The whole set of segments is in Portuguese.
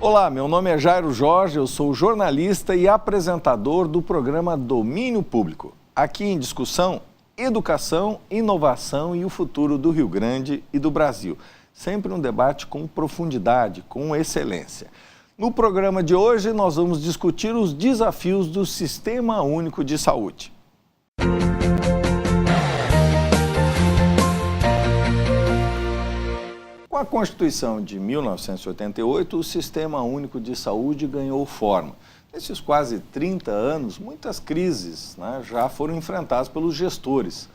Olá, meu nome é Jairo Jorge, eu sou jornalista e apresentador do programa Domínio Público. Aqui em discussão, educação, inovação e o futuro do Rio Grande e do Brasil. Sempre um debate com profundidade, com excelência. No programa de hoje, nós vamos discutir os desafios do Sistema Único de Saúde. Com a Constituição de 1988, o Sistema Único de Saúde ganhou forma. Nesses quase 30 anos, muitas crises já foram enfrentadas pelos gestores.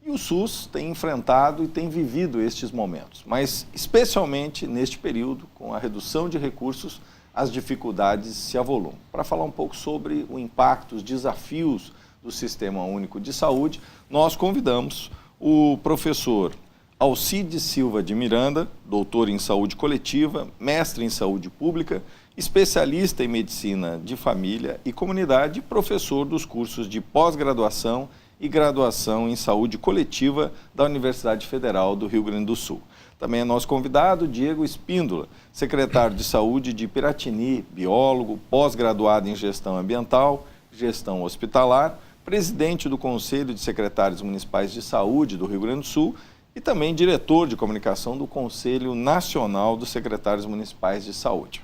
E o SUS tem enfrentado e tem vivido estes momentos. Mas, especialmente neste período, com a redução de recursos, as dificuldades se avolumam. Para falar um pouco sobre o impacto, os desafios do Sistema Único de Saúde, nós convidamos o professor Alcides Silva de Miranda, doutor em saúde coletiva, mestre em saúde pública, especialista em medicina de família e comunidade, professor dos cursos de pós-graduação e graduação em saúde coletiva da Universidade Federal do Rio Grande do Sul. Também é nosso convidado, Diego Espíndola, secretário de saúde de Piratini, biólogo, pós-graduado em gestão ambiental, gestão hospitalar, presidente do Conselho de Secretários Municipais de Saúde do Rio Grande do Sul e também diretor de comunicação do Conselho Nacional dos Secretários Municipais de Saúde.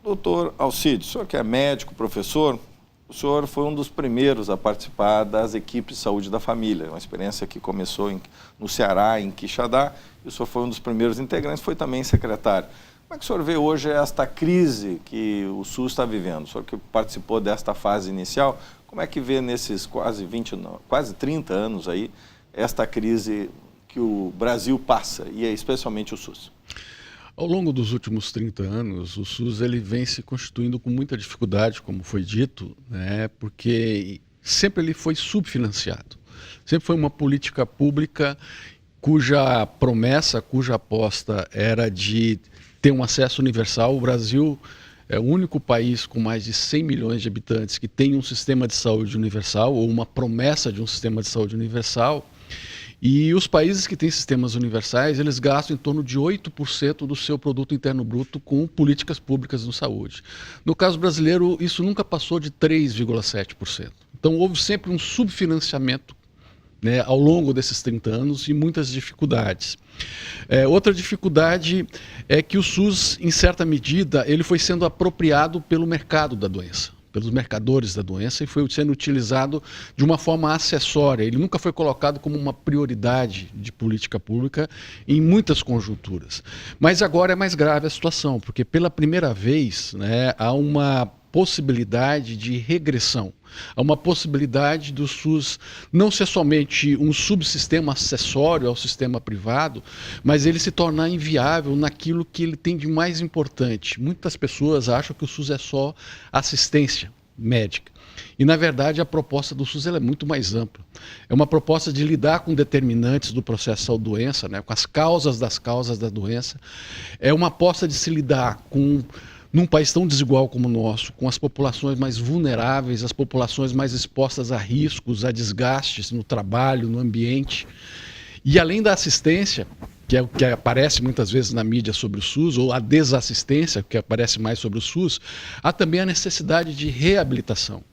Doutor Alcides, o senhor que é médico, professor, o senhor foi um dos primeiros a participar das equipes de saúde da família, uma experiência que começou no Ceará, em Quixadá, e o senhor foi um dos primeiros integrantes, foi também secretário. Como é que o senhor vê hoje esta crise que o SUS está vivendo? O senhor que participou desta fase inicial, como é que vê nesses quase 30 anos aí, esta crise que o Brasil passa, e especialmente o SUS? Ao longo dos últimos 30 anos, o SUS ele vem se constituindo com muita dificuldade, como foi dito, porque sempre ele foi subfinanciado. Sempre foi uma política pública cuja promessa, cuja aposta era de ter um acesso universal. O Brasil é o único país com mais de 100 milhões de habitantes que tem um sistema de saúde universal, ou uma promessa de um sistema de saúde universal. E os países que têm sistemas universais, eles gastam em torno de 8% do seu produto interno bruto com políticas públicas de saúde. No caso brasileiro, isso nunca passou de 3,7%. Então houve sempre um subfinanciamento ao longo desses 30 anos e muitas dificuldades. Outra dificuldade é que o SUS, em certa medida, ele foi sendo apropriado pelo mercado da doença, pelos mercadores da doença, e foi sendo utilizado de uma forma acessória. Ele nunca foi colocado como uma prioridade de política pública em muitas conjunturas. Mas agora é mais grave a situação, porque pela primeira vez há uma possibilidade de regressão, há uma possibilidade do SUS não ser somente um subsistema acessório ao sistema privado, mas ele se tornar inviável naquilo que ele tem de mais importante. Muitas pessoas acham que o SUS é só assistência médica. E, na verdade, a proposta do SUS ela é muito mais ampla. É uma proposta de lidar com determinantes do processo saúde-doença, com as causas das causas da doença. É uma aposta de se lidar com, num país tão desigual como o nosso, com as populações mais vulneráveis, as populações mais expostas a riscos, a desgastes no trabalho, no ambiente. E além da assistência, que é o que aparece muitas vezes na mídia sobre o SUS, ou a desassistência, que aparece mais sobre o SUS, há também a necessidade de reabilitação.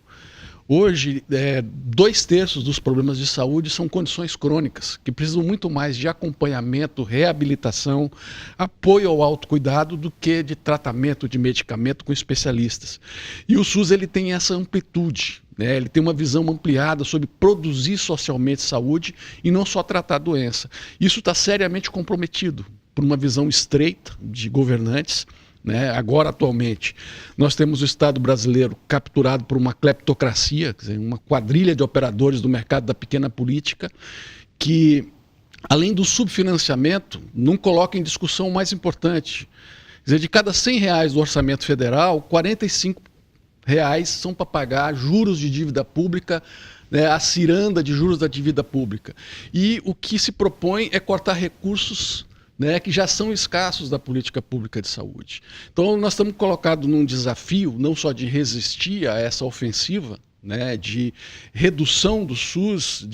Hoje, 2/3 dos problemas de saúde são condições crônicas, que precisam muito mais de acompanhamento, reabilitação, apoio ao autocuidado do que de tratamento de medicamento com especialistas. E o SUS ele tem essa amplitude, ele tem uma visão ampliada sobre produzir socialmente saúde e não só tratar a doença. Isso está seriamente comprometido por uma visão estreita de governantes. Agora, atualmente, nós temos o Estado brasileiro capturado por uma cleptocracia, quer dizer, uma quadrilha de operadores do mercado da pequena política, que, além do subfinanciamento, não coloca em discussão o mais importante. Quer dizer, de cada R$100 do orçamento federal, R$45 são para pagar juros de dívida pública, a ciranda de juros da dívida pública. E o que se propõe é cortar recursos que já são escassos da política pública de saúde. Então, nós estamos colocados num desafio, não só de resistir a essa ofensiva, né, de redução do SUS,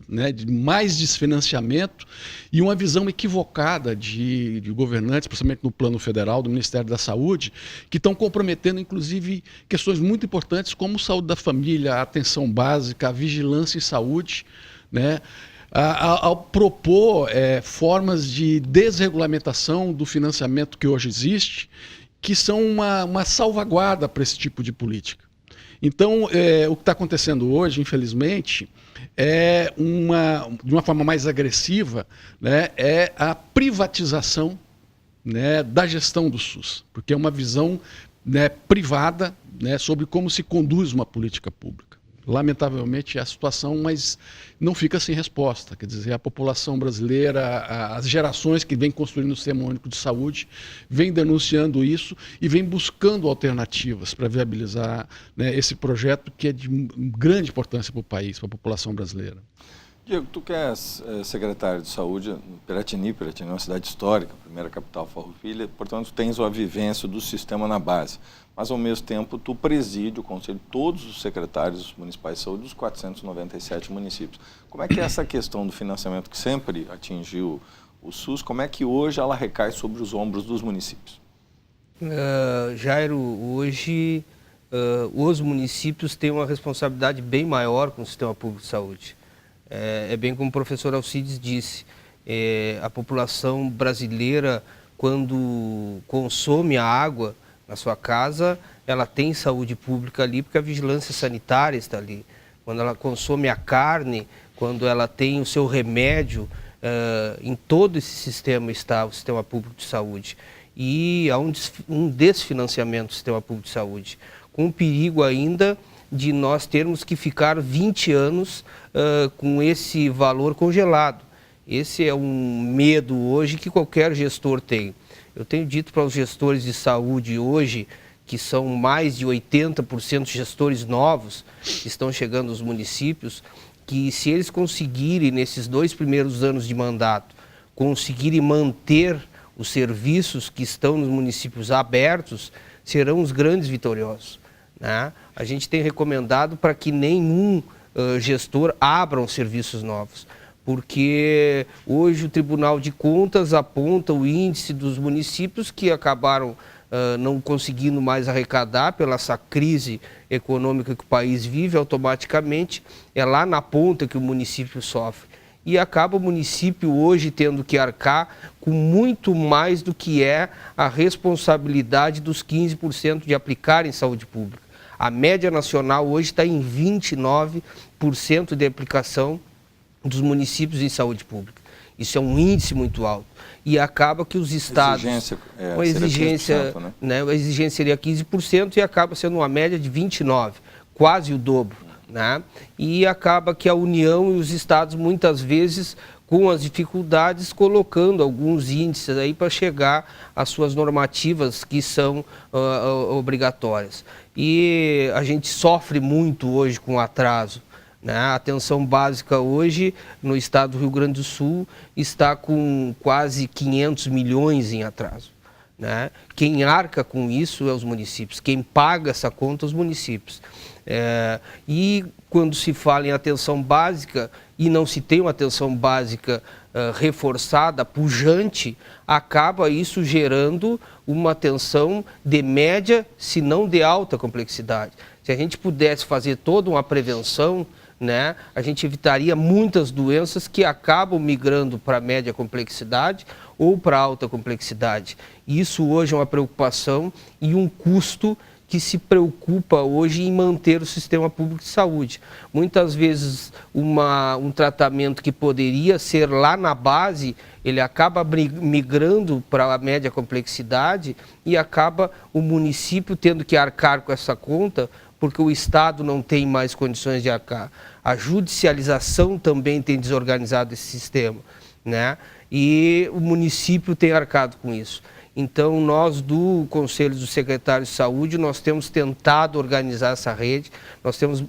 né, de mais desfinanciamento e uma visão equivocada de governantes, principalmente no plano federal, do Ministério da Saúde, que estão comprometendo, inclusive, questões muito importantes como saúde da família, a atenção básica, a vigilância em saúde, né, ao propor formas de desregulamentação do financiamento que hoje existe, que são uma salvaguarda para esse tipo de política. Então, o que está acontecendo hoje, infelizmente, de uma forma mais agressiva, né, é a privatização, né, da gestão do SUS, porque é uma visão, né, privada, né, sobre como se conduz uma política pública. Lamentavelmente é a situação, mas não fica sem resposta. Quer dizer, a população brasileira, as gerações que vêm construindo o Sistema Único de Saúde, vêm denunciando isso e vêm buscando alternativas para viabilizar, né, esse projeto que é de grande importância para o país, para a população brasileira. Diego, tu que és secretário de Saúde, Piratini é uma cidade histórica, primeira capital farroupilha, portanto tens a vivência do sistema na base, mas ao mesmo tempo tu preside o conselho de todos os secretários municipais de saúde dos 497 municípios. Como é que é essa questão do financiamento que sempre atingiu o SUS, como é que hoje ela recai sobre os ombros dos municípios? Jairo, hoje os municípios têm uma responsabilidade bem maior com o sistema público de saúde. É bem como o professor Alcides disse, a população brasileira, quando consome a água na sua casa, ela tem saúde pública ali, porque a vigilância sanitária está ali. Quando ela consome a carne, quando ela tem o seu remédio, em todo esse sistema está o sistema público de saúde. E há um desfinanciamento do sistema público de saúde, com o perigo ainda de nós termos que ficar 20 anos com esse valor congelado. Esse é um medo hoje que qualquer gestor tem. Eu tenho dito para os gestores de saúde hoje, que são mais de 80% gestores novos que estão chegando aos municípios, que se eles conseguirem, nesses 2 primeiros anos de mandato, conseguirem manter os serviços que estão nos municípios abertos, serão os grandes vitoriosos, né? A gente tem recomendado para que nenhum gestor abra serviços novos, porque hoje o Tribunal de Contas aponta o índice dos municípios que acabaram não conseguindo mais arrecadar pela essa crise econômica que o país vive. Automaticamente é lá na ponta que o município sofre. E acaba o município hoje tendo que arcar com muito mais do que é a responsabilidade dos 15% de aplicar em saúde pública. A média nacional hoje está em 29% de aplicação dos municípios em saúde pública. Isso é um índice muito alto. E acaba que os estados... A exigência seria 15% e acaba sendo uma média de 29%, quase o dobro, né? E acaba que a União e os estados, muitas vezes, com as dificuldades, colocando alguns índices aí para chegar às suas normativas que são obrigatórias. E a gente sofre muito hoje com atraso, né? A atenção básica hoje, no estado do Rio Grande do Sul, está com quase 500 milhões em atraso, né? Quem arca com isso é os municípios, quem paga essa conta é os municípios. E quando se fala em atenção básica e não se tem uma atenção básica reforçada, pujante, acaba isso gerando uma atenção de média, se não de alta complexidade. Se a gente pudesse fazer toda uma prevenção, né, a gente evitaria muitas doenças que acabam migrando para a média complexidade ou para a alta complexidade. Isso hoje é uma preocupação e um custo que se preocupa hoje em manter o sistema público de saúde. Muitas vezes um tratamento que poderia ser lá na base, ele acaba migrando para a média complexidade e acaba o município tendo que arcar com essa conta, porque o Estado não tem mais condições de arcar. A judicialização também tem desorganizado esse sistema, né? E o município tem arcado com isso. Então, nós do Conselho dos Secretários de Saúde, nós temos tentado organizar essa rede, nós temos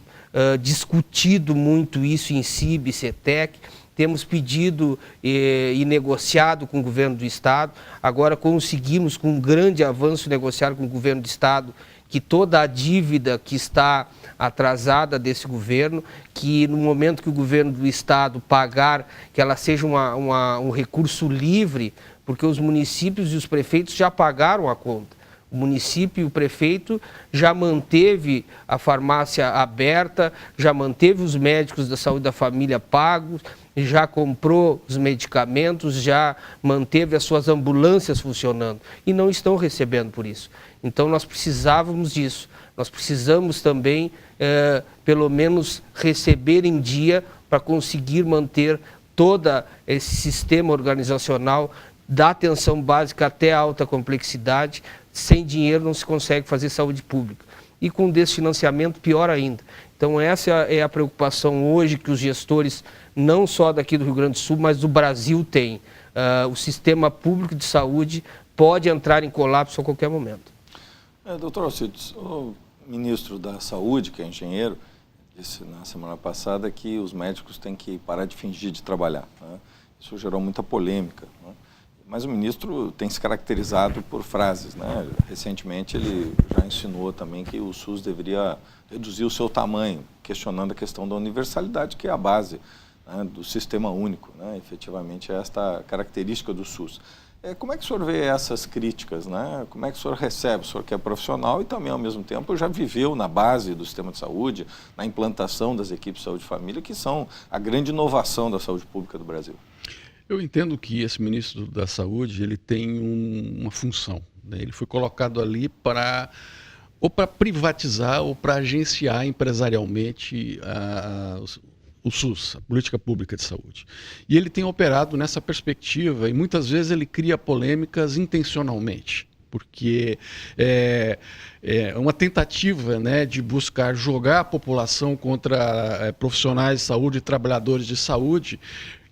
discutido muito isso em CIB, CETEC, temos pedido e negociado com o governo do Estado, agora conseguimos, com um grande avanço, negociar com o governo do Estado, que toda a dívida que está atrasada desse governo, que no momento que o governo do estado pagar, que ela seja um recurso livre, porque os municípios e os prefeitos já pagaram a conta. O município e o prefeito já manteve a farmácia aberta, já manteve os médicos da saúde da família pagos, já comprou os medicamentos, já manteve as suas ambulâncias funcionando e não estão recebendo por isso. Então nós precisávamos disso. Nós precisamos também, pelo menos, receber em dia para conseguir manter todo esse sistema organizacional da atenção básica até a alta complexidade. Sem dinheiro não se consegue fazer saúde pública. E com desfinanciamento, pior ainda. Então essa é a preocupação hoje que os gestores, não só daqui do Rio Grande do Sul, mas do Brasil têm. O sistema público de saúde pode entrar em colapso a qualquer momento. Doutor Alcides, o ministro da Saúde, que é engenheiro, disse na semana passada que os médicos têm que parar de fingir de trabalhar, né? Isso gerou muita polêmica, né? Mas o ministro tem se caracterizado por frases, né? Recentemente ele já insinuou também que o SUS deveria reduzir o seu tamanho, questionando a questão da universalidade, que é a base, né, do sistema único, né? Efetivamente é esta característica do SUS. Como é que o senhor vê essas críticas, né? Como é que o senhor recebe? O senhor que é profissional e também, ao mesmo tempo, já viveu na base do sistema de saúde, na implantação das equipes de saúde e família, que são a grande inovação da saúde pública do Brasil. Eu entendo que esse ministro da Saúde ele tem uma função, né? Ele foi colocado ali para privatizar ou para agenciar empresarialmente o SUS, a política pública de saúde. E ele tem operado nessa perspectiva e muitas vezes ele cria polêmicas intencionalmente, porque é uma tentativa, né, de buscar jogar a população contra profissionais de saúde e trabalhadores de saúde,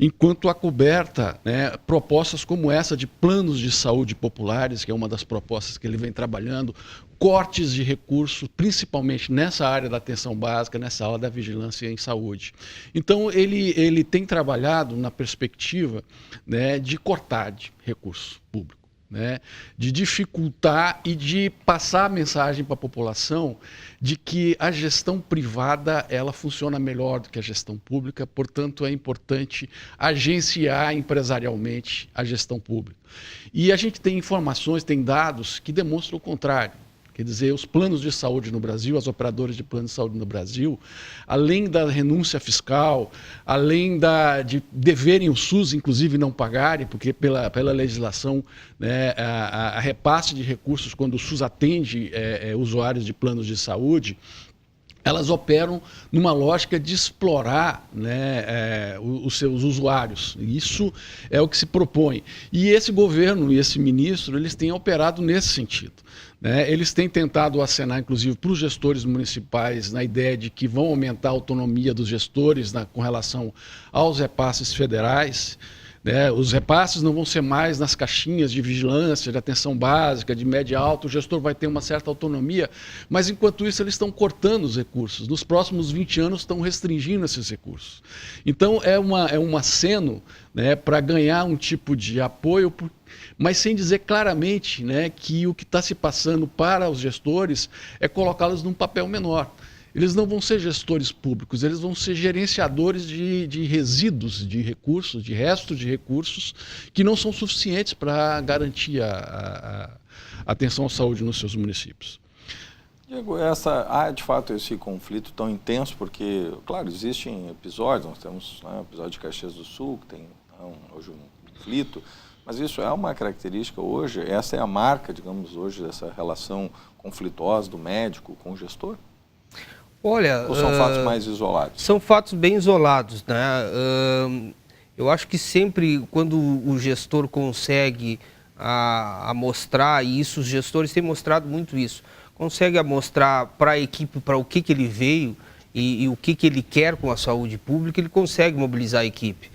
enquanto acoberta, né, propostas como essa de planos de saúde populares, que é uma das propostas que ele vem trabalhando, cortes de recursos, principalmente nessa área da atenção básica, nessa área da vigilância em saúde. Então, ele tem trabalhado na perspectiva, né, de cortar de recurso público, né, de dificultar e de passar a mensagem para a população de que a gestão privada ela funciona melhor do que a gestão pública, portanto é importante agenciar empresarialmente a gestão pública. E a gente tem informações, tem dados que demonstram o contrário. Quer dizer, os planos de saúde no Brasil, as operadoras de plano de saúde no Brasil, além da renúncia fiscal, além de deverem o SUS, inclusive, não pagarem, porque pela legislação, né, a repasse de recursos quando o SUS atende usuários de planos de saúde, elas operam numa lógica de explorar, né, os seus usuários. Isso é o que se propõe. E esse governo e esse ministro, eles têm operado nesse sentido, né? Eles têm tentado acenar, inclusive, para os gestores municipais, na ideia de que vão aumentar a autonomia dos gestores com relação aos repasses federais. Né? Os repasses não vão ser mais nas caixinhas de vigilância, de atenção básica, de média alta, o gestor vai ter uma certa autonomia, mas enquanto isso eles estão cortando os recursos. Nos próximos 20 anos estão restringindo esses recursos. Então é um aceno, né, para ganhar um tipo de apoio, mas sem dizer claramente, né, que o que está se passando para os gestores é colocá-los num papel menor. Eles não vão ser gestores públicos, eles vão ser gerenciadores de resíduos de recursos, de restos de recursos que não são suficientes para garantir a atenção à saúde nos seus municípios. Diego, há de fato esse conflito tão intenso, porque, claro, existem episódios, nós temos, né, o episódio de Caxias do Sul, que tem hoje um conflito, mas isso é uma característica hoje, essa é a marca, digamos, hoje dessa relação conflituosa do médico com o gestor? Olha, ou são fatos mais isolados? São fatos bem isolados, né? Eu acho que sempre quando o gestor consegue mostrar isso, os gestores têm mostrado muito isso, consegue mostrar para a equipe para o que ele veio e o que ele quer com a saúde pública, ele consegue mobilizar a equipe.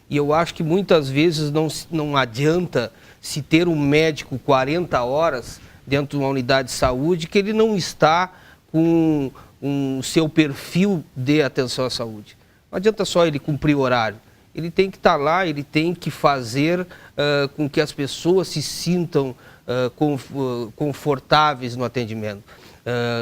E eu acho que muitas vezes não adianta se ter um médico 40 horas dentro de uma unidade de saúde que ele não está com o seu perfil de atenção à saúde. Não adianta só ele cumprir horário. ele tem que estar lá, ele tem que fazer com que as pessoas se sintam confortáveis no atendimento.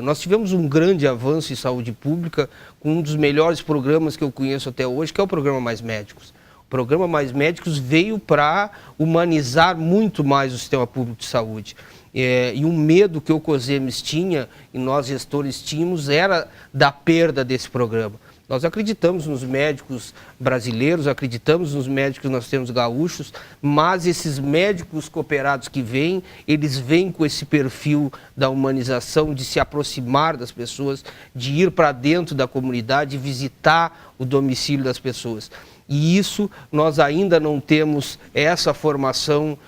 Nós tivemos um grande avanço em saúde pública com um dos melhores programas que eu conheço até hoje, que é o Programa Mais Médicos. O Programa Mais Médicos veio para humanizar muito mais o sistema público de saúde. E um medo que o COSEMES tinha, e nós gestores tínhamos, era da perda desse programa. Nós acreditamos nos médicos brasileiros, acreditamos nos médicos que nós temos gaúchos, mas esses médicos cooperados que vêm, eles vêm com esse perfil da humanização, de se aproximar das pessoas, de ir para dentro da comunidade, visitar o domicílio das pessoas. E isso nós ainda não temos essa formação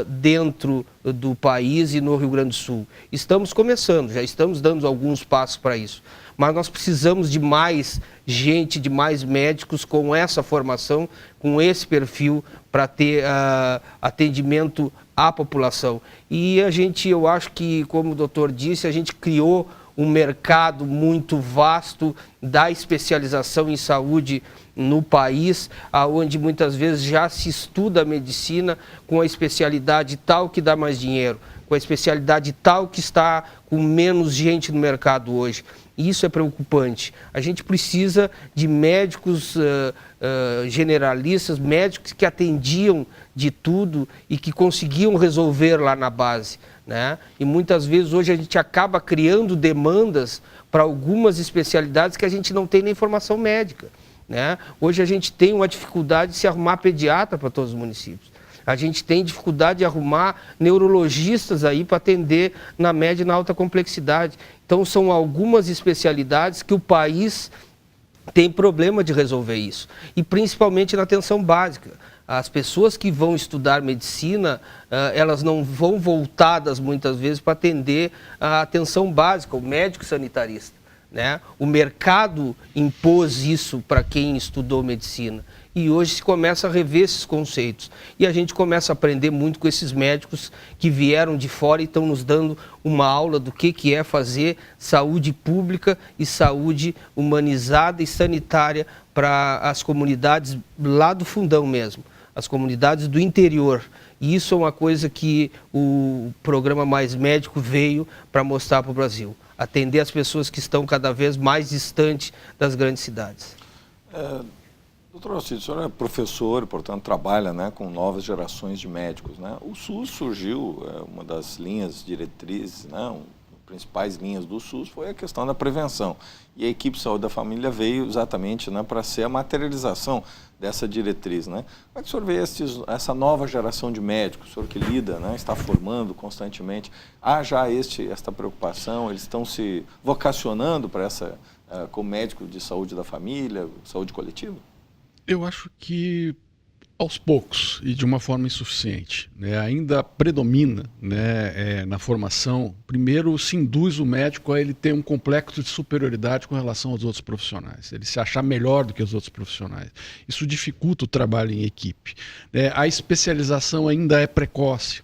dentro do país e no Rio Grande do Sul. Estamos começando, já estamos dando alguns passos para isso. Mas nós precisamos de mais gente, de mais médicos com essa formação, com esse perfil para ter atendimento à população. E eu acho que, como o doutor disse, a gente criou um mercado muito vasto da especialização em saúde no país, onde muitas vezes já se estuda a medicina com a especialidade tal que dá mais dinheiro, com a especialidade tal que está com menos gente no mercado hoje. Isso é preocupante. A gente precisa de médicos generalistas, médicos que atendiam de tudo e que conseguiam resolver lá na base, né? E muitas vezes hoje a gente acaba criando demandas para algumas especialidades que a gente não tem nem formação médica, né? Hoje a gente tem uma dificuldade de se arrumar pediatra para todos os municípios. A gente tem dificuldade de arrumar neurologistas aí para atender na média e na alta complexidade. Então, são algumas especialidades que o país tem problema de resolver isso. E principalmente na atenção básica. As pessoas que vão estudar medicina, elas não vão voltadas muitas vezes para atender a atenção básica, o médico sanitarista, né? O mercado impôs isso para quem estudou medicina. E hoje se começa a rever esses conceitos. E a gente começa a aprender muito com esses médicos que vieram de fora e estão nos dando uma aula do que é fazer saúde pública e saúde humanizada e sanitária para as comunidades lá do fundão mesmo, as comunidades do interior. E isso é uma coisa que o programa Mais Médico veio para mostrar para o Brasil. Atender as pessoas que estão cada vez mais distantes das grandes cidades. Doutor Alcides, o senhor é professor, portanto trabalha, né, com novas gerações de médicos, né? O SUS surgiu, uma das linhas diretrizes, né, principais linhas do SUS foi a questão da prevenção. E a equipe de saúde da família veio exatamente, né, para ser a materialização dessa diretriz, né? Como é que o senhor vê essa nova geração de médicos, o senhor que lida, né, está formando constantemente, há já esta preocupação, eles estão se vocacionando para como médico de saúde da família, saúde coletiva? Eu acho que aos poucos e de uma forma insuficiente, né? Ainda predomina, né, na formação, primeiro se induz o médico a ele ter um complexo de superioridade com relação aos outros profissionais, ele se achar melhor do que os outros profissionais. Isso dificulta o trabalho em equipe, né? A especialização ainda é precoce,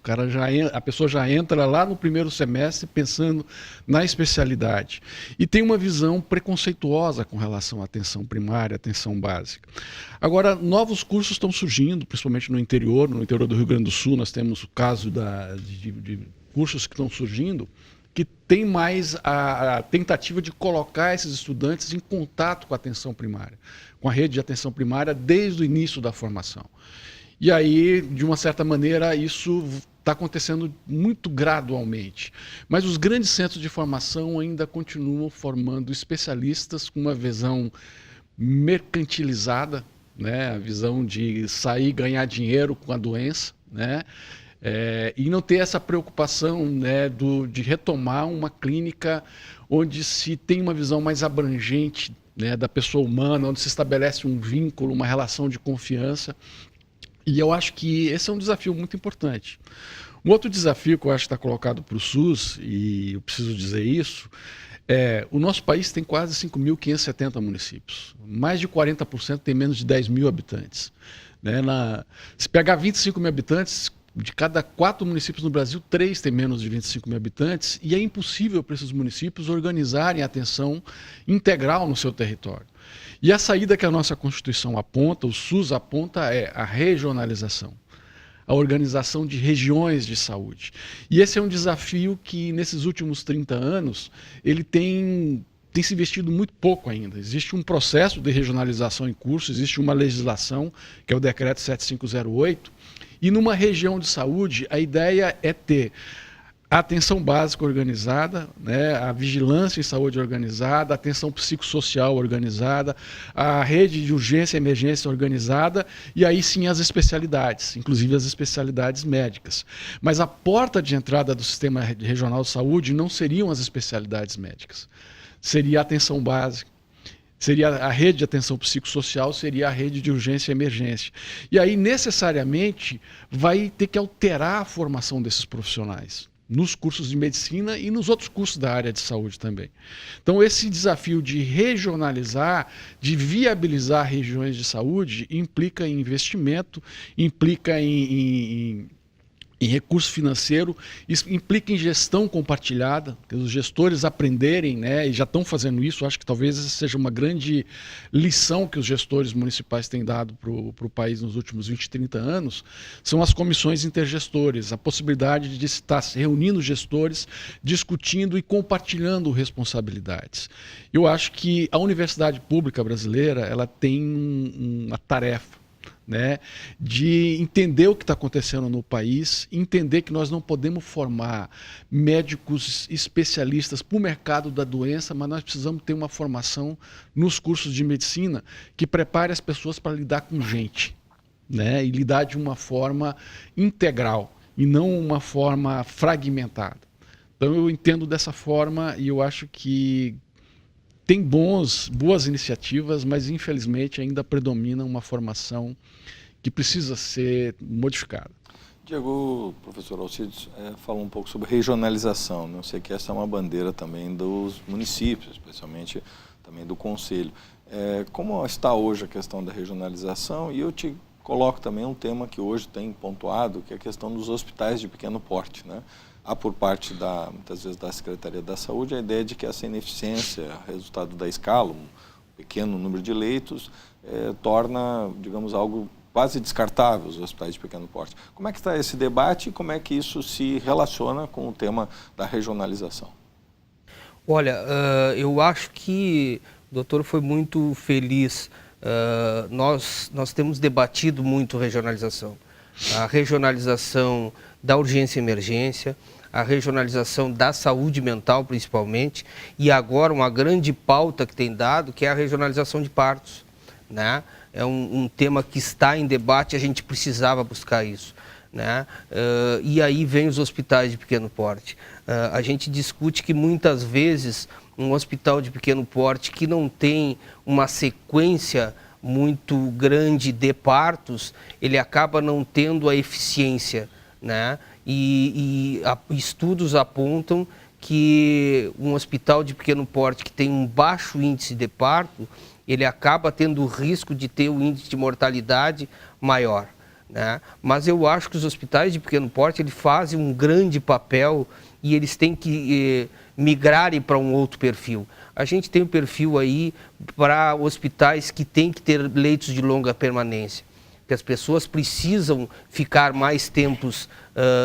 a pessoa já entra lá no primeiro semestre pensando na especialidade e tem uma visão preconceituosa com relação à atenção primária, atenção básica. Agora, novos cursos estão surgindo, principalmente no interior do Rio Grande do Sul, nós temos o caso de cursos que estão surgindo, que tem mais a tentativa de colocar esses estudantes em contato com a atenção primária, com a rede de atenção primária desde o início da formação. E aí, de uma certa maneira, isso está acontecendo muito gradualmente. Mas os grandes centros de formação ainda continuam formando especialistas com uma visão mercantilizada, né, a visão de sair e ganhar dinheiro com a doença, né, e não ter essa preocupação, né, de retomar uma clínica onde se tem uma visão mais abrangente, né, da pessoa humana, onde se estabelece um vínculo, uma relação de confiança. E eu acho que esse é um desafio muito importante. Um outro desafio que eu acho que está colocado para o SUS, e eu preciso dizer isso, o nosso país tem quase 5.570 municípios. Mais de 40% tem menos de 10 mil habitantes. Né? Se pegar 25 mil habitantes, de cada 4 municípios no Brasil, 3 têm menos de 25 mil habitantes, e é impossível para esses municípios organizarem a atenção integral no seu território. E a saída que a nossa Constituição aponta, o SUS aponta, é a regionalização, a organização de regiões de saúde. E esse é um desafio que, nesses últimos 30 anos, ele tem se investido muito pouco ainda. Existe um processo de regionalização em curso, existe uma legislação, que é o Decreto 7508, e numa região de saúde, a ideia é ter a atenção básica organizada, né, a vigilância em saúde organizada, a atenção psicossocial organizada, a rede de urgência e emergência organizada e aí sim as especialidades, inclusive as especialidades médicas. Mas a porta de entrada do Sistema Regional de Saúde não seriam as especialidades médicas, seria a atenção básica. Seria a rede de atenção psicossocial, seria a rede de urgência e emergência. E aí, necessariamente, vai ter que alterar a formação desses profissionais nos cursos de medicina e nos outros cursos da área de saúde também. Então, esse desafio de regionalizar, de viabilizar regiões de saúde, implica em investimento, implica em recurso financeiro, isso implica em gestão compartilhada, que os gestores aprenderem, né, e já estão fazendo isso. Acho que talvez essa seja uma grande lição que os gestores municipais têm dado para o país nos últimos 20, 30 anos, são as comissões intergestores, a possibilidade de estar se reunindo gestores, discutindo e compartilhando responsabilidades. Eu acho que a universidade pública brasileira ela tem uma tarefa, né, de entender o que está acontecendo no país, entender que nós não podemos formar médicos especialistas para o mercado da doença, mas nós precisamos ter uma formação nos cursos de medicina que prepare as pessoas para lidar com gente, né, e lidar de uma forma integral e não uma forma fragmentada. Então eu entendo dessa forma e eu acho que tem boas iniciativas, mas infelizmente ainda predomina uma formação que precisa ser modificada. Diego, o professor Alcides falou um pouco sobre regionalização. Não sei que essa é uma bandeira também dos municípios, especialmente também do Conselho. Como está hoje a questão da regionalização? E eu te coloco também um tema que hoje tem pontuado, que é a questão dos hospitais de pequeno porte, né? Há por parte, muitas vezes, da Secretaria da Saúde a ideia de que essa ineficiência, resultado da escala, um pequeno número de leitos, torna, digamos, algo quase descartável os hospitais de pequeno porte. Como é que está esse debate e como é que isso se relaciona com o tema da regionalização? Olha, eu acho que o doutor foi muito feliz. Nós temos debatido muito regionalização. A regionalização da urgência e emergência, a regionalização da saúde mental, principalmente, e agora uma grande pauta que tem dado, que é a regionalização de partos, né? É um tema que está em debate, a gente precisava buscar isso, né? E aí vem os hospitais de pequeno porte. A gente discute que muitas vezes um hospital de pequeno porte que não tem uma sequência muito grande de partos, ele acaba não tendo a eficiência, né? E estudos apontam que um hospital de pequeno porte que tem um baixo índice de parto, ele acaba tendo o risco de ter um índice de mortalidade maior, né? Mas eu acho que os hospitais de pequeno porte eles fazem um grande papel e eles têm que migrarem para um outro perfil. A gente tem um perfil aí para hospitais que têm que ter leitos de longa permanência, que as pessoas precisam ficar mais tempos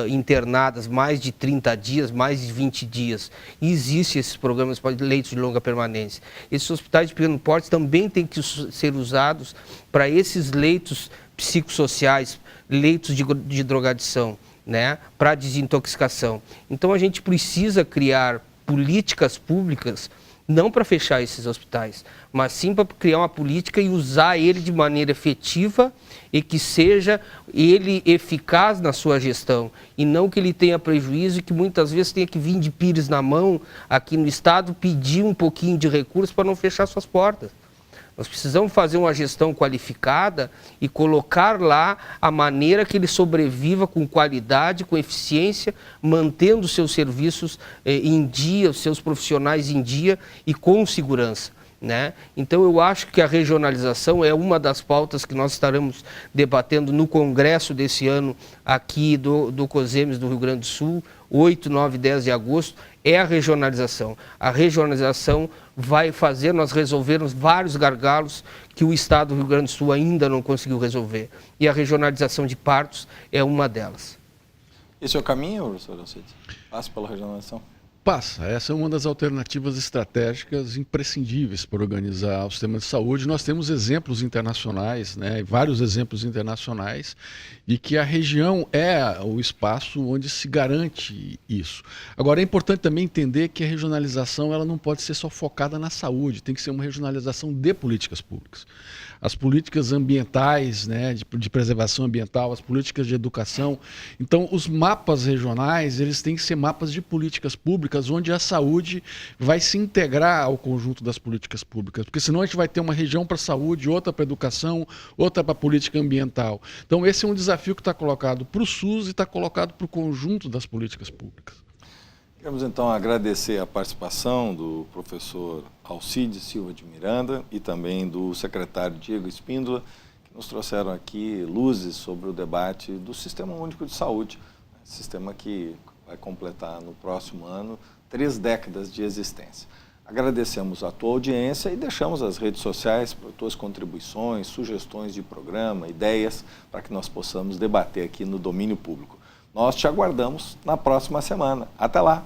internadas, mais de 30 dias, mais de 20 dias. E existem esses programas para leitos de longa permanência. Esses hospitais de pequeno porte também têm que ser usados para esses leitos psicossociais, leitos de drogadição, né, para desintoxicação. Então a gente precisa criar políticas públicas não para fechar esses hospitais, mas sim para criar uma política e usar ele de maneira efetiva e que seja ele eficaz na sua gestão e não que ele tenha prejuízo e que muitas vezes tenha que vir de pires na mão aqui no Estado pedir um pouquinho de recursos para não fechar suas portas. Nós precisamos fazer uma gestão qualificada e colocar lá a maneira que ele sobreviva com qualidade, com eficiência, mantendo os seus serviços em dia, os seus profissionais em dia e com segurança. né? Então, eu acho que a regionalização é uma das pautas que nós estaremos debatendo no congresso desse ano aqui do COSEMES do Rio Grande do Sul, 8, 9, 10 de agosto, é a regionalização. A regionalização vai fazer nós resolvermos vários gargalos que o Estado do Rio Grande do Sul ainda não conseguiu resolver. E a regionalização de partos é uma delas. Esse é o caminho, professor Alcides? Passa pela regionalização? Passa. Essa é uma das alternativas estratégicas imprescindíveis para organizar o sistema de saúde. Nós temos exemplos internacionais, né, vários exemplos internacionais, e que a região é o espaço onde se garante isso. Agora, é importante também entender que a regionalização ela não pode ser só focada na saúde, tem que ser uma regionalização de políticas públicas. As políticas ambientais, né, de preservação ambiental, as políticas de educação. Então, os mapas regionais, eles têm que ser mapas de políticas públicas, onde a saúde vai se integrar ao conjunto das políticas públicas, porque senão a gente vai ter uma região para a saúde, outra para a educação, outra para a política ambiental. Então, esse é um desafio que está colocado para o SUS e está colocado para o conjunto das políticas públicas. Queremos então agradecer a participação do professor Alcides Silva de Miranda e também do secretário Diego Espíndola, que nos trouxeram aqui luzes sobre o debate do Sistema Único de Saúde, sistema que vai completar no próximo ano 3 décadas de existência. Agradecemos a tua audiência e deixamos as redes sociais para tuas contribuições, sugestões de programa, ideias, para que nós possamos debater aqui no domínio público. Nós te aguardamos na próxima semana. Até lá!